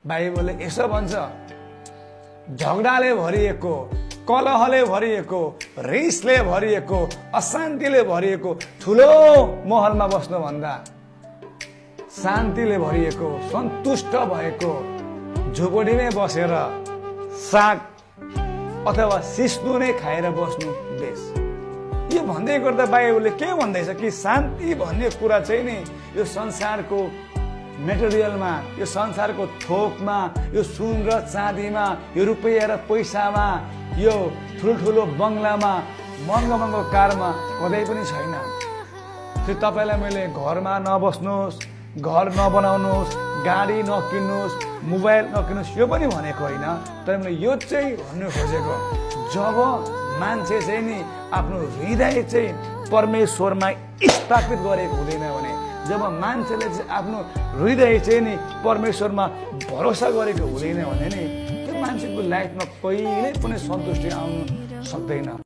बाइबलले यसो भन्छ, झगडाले भरिएको, कलहले भरिएको, रिसले भरिएको, अशान्तिले भरिएको ठुलो महलमा बस्नुभन्दा शान्तिले भरिएको, सन्तुष्ट भएको झोपडीमै बसेर साग अथवा सिस्नु नै खाएर बस्नु बेस। यो भन्दै गर्दा बाइबलले के भन्दैछ कि शान्ति भन्ने कुरा चाहिँ नि यो संसारको मेटेरियलमा, यो संसारको थोकमा, यो सुन र चाँदीमा, यो रुपैयाँ र पैसामा, यो ठुल्ठुलो बङ्गलामा, महँगो महँगो कारमा कतै पनि छैन। त्यो तपाईँलाई मैले घरमा नबस्नुहोस्, घर नबनाउनुहोस्, गाडी नकिन्नुहोस्, मोबाइल नकिन्नुहोस् यो पनि भनेको होइन। तर मैले यो चाहिँ भन्नु खोजेको, जब मान्छे चाहिँ नि आफ्नो हृदय चाहिँ परमेश्वरमा स्थापित गरेको हुँदैन भने, जब मान्छेले चाहिँ आफ्नो हृदय चाहिँ नि परमेश्वरमा भरोसा गरेको हुँदैन भने नि त्यो मान्छेको लाइफमा कहिल्यै पनि सन्तुष्टि आउन सक्दैन।